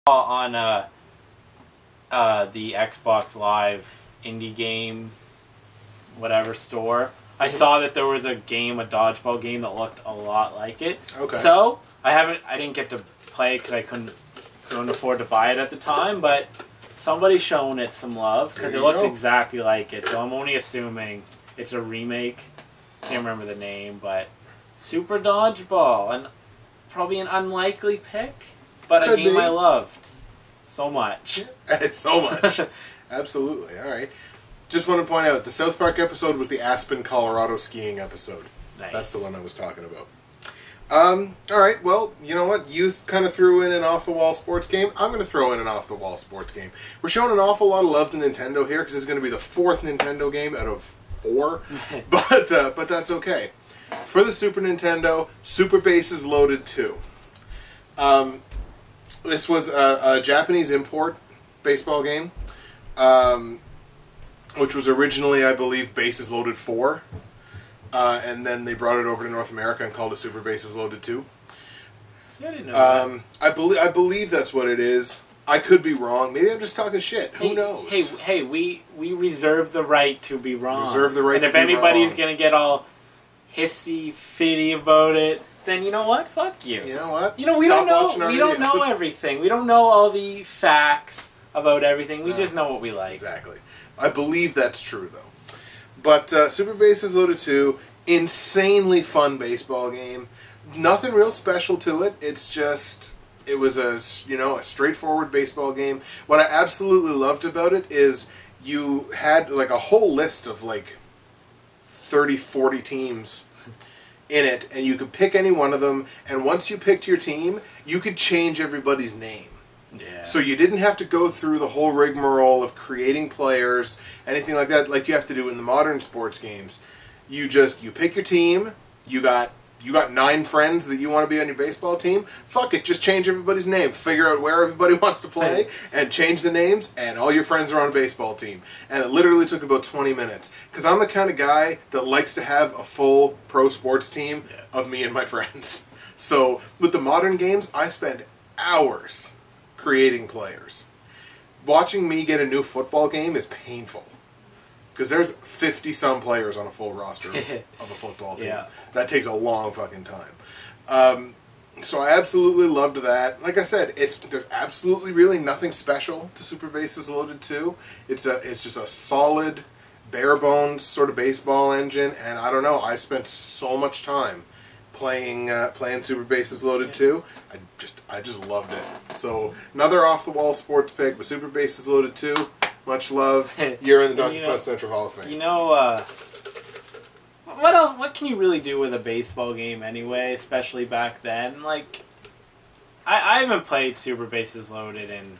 on the Xbox Live indie game, whatever store. I saw that there was a dodgeball game that looked a lot like it. Okay. So I didn't get to play it because I couldn't afford to buy it at the time. But somebody's showing it some love because it looks exactly like it. So I'm only assuming it's a remake. Can't remember the name, but Super Dodgeball, and probably an unlikely pick, but a game I loved so much. So much. Absolutely. All right. Just want to point out, the South Park episode was the Aspen, Colorado skiing episode. Nice. That's the one I was talking about. All right, well, you know what? Youth kind of threw in an off-the-wall sports game. I'm going to throw in an off-the-wall sports game. We're showing an awful lot of love to Nintendo here, because this is going to be the 4th Nintendo game out of 4. but that's okay. For the Super Nintendo, Super Bases Loaded 2. This was a Japanese import baseball game, which was originally, I believe, Bases Loaded 4. And then they brought it over to North America and called it Super Bases Loaded 2. See, I didn't know that. I believe that's what it is. I could be wrong. Maybe I'm just talking shit. Who knows? Hey, we reserve the right to be wrong. Reserve the right to be wrong. And if anybody's going to get all hissy-fitty about it, then you know what? Fuck you. You know what? You know, we don't know everything. We don't know all the facts about everything. We just know what we like. Exactly. I believe that's true, though. But Super Bases Loaded 2, insanely fun baseball game. Nothing real special to it. It's just, it was a straightforward baseball game. What I absolutely loved about it is you had like a whole list of like 30, 40 teams in it, and you could pick any one of them, and once you picked your team, you could change everybody's name. Yeah. So you didn't have to go through the whole rigmarole of creating players, anything like that, like you have to do in the modern sports games. You pick your team, you got 9 friends that you want to be on your baseball team. Fuck it, just change everybody's name. Figure out where everybody wants to play, and change the names, and all your friends are on a baseball team. And it literally took about 20 minutes. Because I'm the kind of guy that likes to have a full pro sports team of me and my friends. So with the modern games, I spend hours creating players. Watching me get a new football game is painful. Because there's 50-some players on a full roster of a football team. Yeah. That takes a long fucking time. So I absolutely loved that. Like I said, there's absolutely really nothing special to Super Bases Loaded 2. It's just a solid, bare-bones sort of baseball engine, and I don't know, I spent so much time playing Super Bases Loaded 2. I just loved it. So another off-the-wall sports pick, but Super Bases Loaded 2. Much love. You're in the Dr. Putt Central Hall of Fame. You know, what else? What can you really do with a baseball game anyway? Especially back then. Like, I haven't played Super Bases Loaded in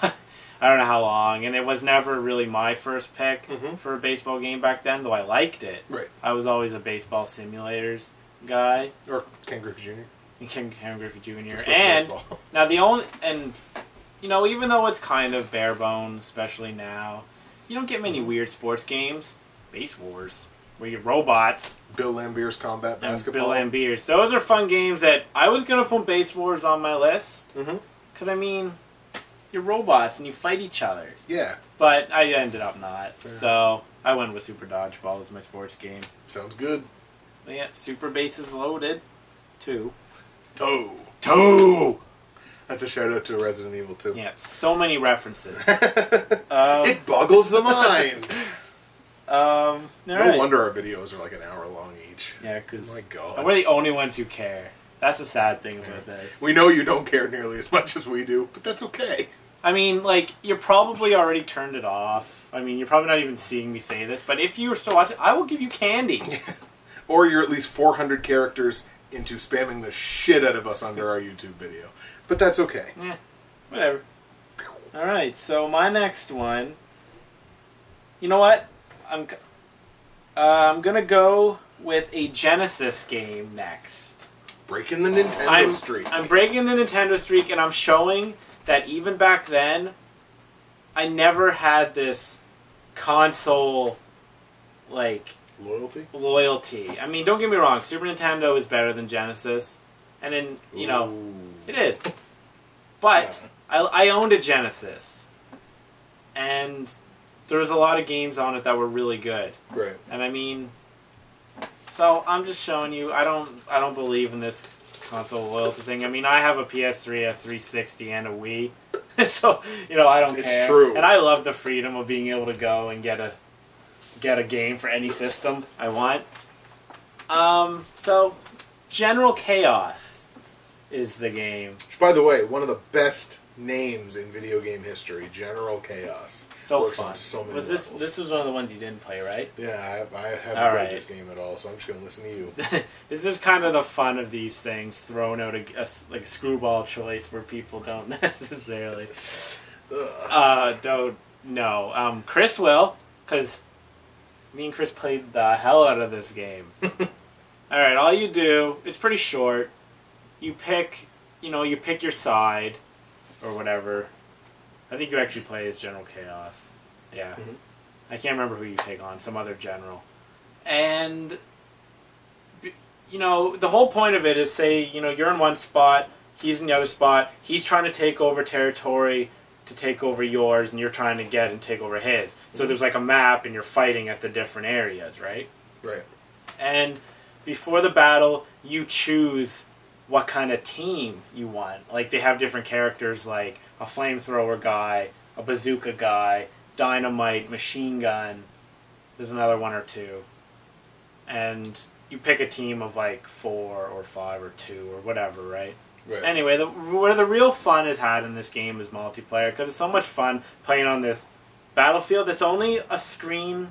I don't know how long, and it was never really my first pick for a baseball game back then. Though I liked it. Right. I was always a baseball simulators guy. Or Ken Griffey Jr. Ken Griffey Jr. And now you know, even though it's kind of bare bones, especially now, you don't get many weird sports games. Base Wars, where you're robots. Bill Lambier's Combat Basketball. Bill Lambier's. Those are fun games that I was going to put Base Wars on my list. Because, I mean, you're robots and you fight each other. Yeah. But I ended up not. So I went with Super Dodgeball as my sports game. Sounds good. But yeah, Super Bases Loaded 2. Two! That's a shout out to Resident Evil 2. Yeah, so many references. It boggles the mind. No wonder our videos are like an hour long each. Yeah, because my God, we're the only ones who care. That's the sad thing about this. We know you don't care nearly as much as we do, but that's okay. I mean, like, you're probably already turned it off. I mean, you're probably not even seeing me say this, but if you were still watching, I will give you candy. Or you're at least 400 characters into spamming the shit out of us under our YouTube video. But that's okay. Yeah, whatever. Alright, so my next one... You know what? I'm gonna go with a Genesis game next. Breaking the Nintendo streak. I'm breaking the Nintendo streak, and I'm showing that even back then, I never had this console, like... Loyalty. I mean, don't get me wrong, Super Nintendo is better than Genesis. And then, you know, it is. But I owned a Genesis, and there was a lot of games on it that were really good. Right. And I mean, so I'm just showing you. I don't believe in this console loyalty thing. I mean, I have a PS3, a 360, and a Wii, so I don't care. It's true. And I love the freedom of being able to go and get a game for any system I want. So General Chaos is the game. Which, by the way, one of the best names in video game history, General Chaos. So Works fun. on so many was levels. this was one of the ones you didn't play, right? Yeah, I haven't All played right. this game at all, so I'm just going to listen to you. This is kind of the fun of these things, throwing out a screwball choice where people don't necessarily don't know. Chris will, because me and Chris played the hell out of this game. Alright, all you do, it's pretty short. You pick your side, or whatever. I think you actually play as General Chaos. Yeah. Mm-hmm. I can't remember who you take on, some other general. And, the whole point of it is, say, you're in one spot, he's in the other spot, he's trying to take over territory to take over yours, and you're trying to get and take over his. So there's like a map, and you're fighting at the different areas, right? Right. And before the battle, you choose what kind of team you want. Like, they have different characters, like a flamethrower guy, a bazooka guy, dynamite, machine gun. There's another one or two. And you pick a team of like 4 or 5 or 2 or whatever, right? Right. Anyway, where the real fun is had in this game is multiplayer, because it's so much fun playing on this battlefield. It's only a screen.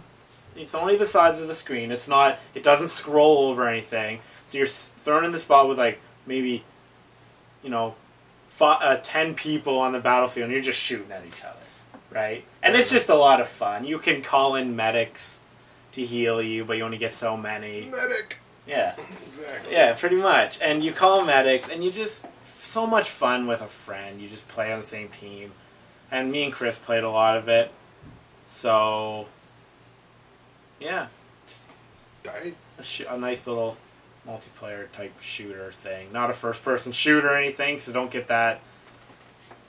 It's only the size of the screen. It doesn't scroll over anything. So you're thrown in the spot with like maybe, 10 people on the battlefield, and you're just shooting at each other, right? And it's just a lot of fun. You can call in medics to heal you, but you only get so many. Medic! Yeah. Exactly. Yeah, pretty much. And you call medics, and you just, so much fun with a friend. You just play on the same team. And me and Chris played a lot of it. So, yeah. A nice little multiplayer type shooter thing. Not a first-person shooter or anything, so don't get that,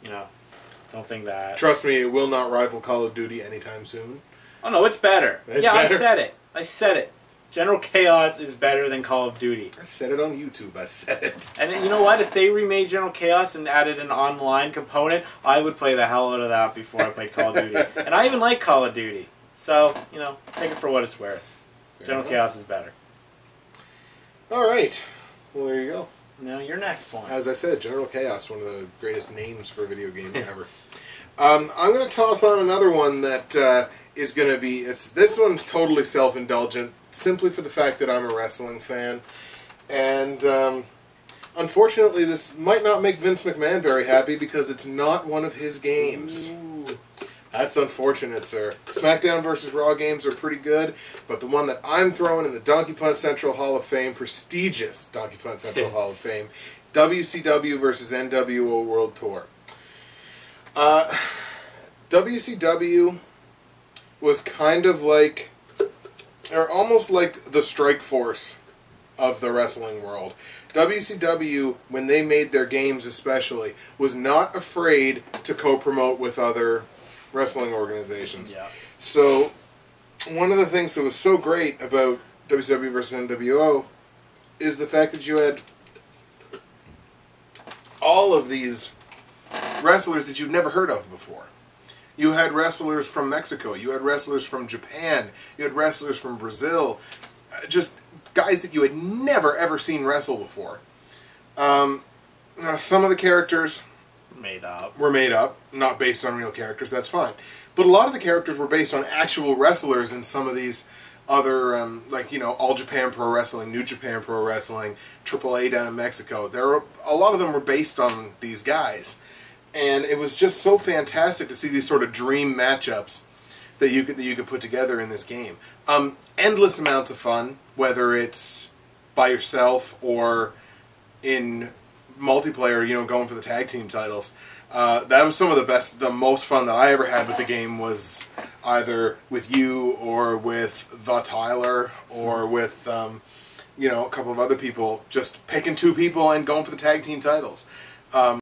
don't think that. Trust me, it will not rival Call of Duty anytime soon. Oh, no, it's better. It's better? I said it. General Chaos is better than Call of Duty. I said it on YouTube. I said it. And you know what? If they remade General Chaos and added an online component, I would play the hell out of that before I played Call of Duty. And I even like Call of Duty. So, take it for what it's worth. General Chaos is better. All right. Well, there you go. Now, your next one. As I said, General Chaos, one of the greatest names for a video game ever. I'm going to toss on another one that is going to be... This one's totally self-indulgent, simply for the fact that I'm a wrestling fan. And unfortunately, this might not make Vince McMahon very happy because it's not one of his games. Ooh. That's unfortunate, sir. SmackDown vs. Raw games are pretty good, but the one that I'm throwing in the Donkey Punch Central Hall of Fame, prestigious Donkey Punch Central Hall of Fame, WCW vs. NWO World Tour. WCW was kind of like, or almost like the Strike Force of the wrestling world. WCW, when they made their games especially, was not afraid to co-promote with other wrestling organizations. Yeah. So, one of the things that was so great about WCW versus NWO is the fact that you had all of these wrestlers that you've never heard of before. You had wrestlers from Mexico, you had wrestlers from Japan, you had wrestlers from Brazil, just guys that you had never ever seen wrestle before. Now, some of the characters were made up, not based on real characters, that's fine. But a lot of the characters were based on actual wrestlers in some of these other, All Japan Pro Wrestling, New Japan Pro Wrestling, AAA down in Mexico. A lot of them were based on these guys. And it was just so fantastic to see these sort of dream matchups that you could put together in this game. Endless amounts of fun, whether it's by yourself or in multiplayer, going for the tag team titles. That was some of the most fun that I ever had with the game was either with you or with the Tyler or with, a couple of other people, just picking 2 people and going for the tag team titles.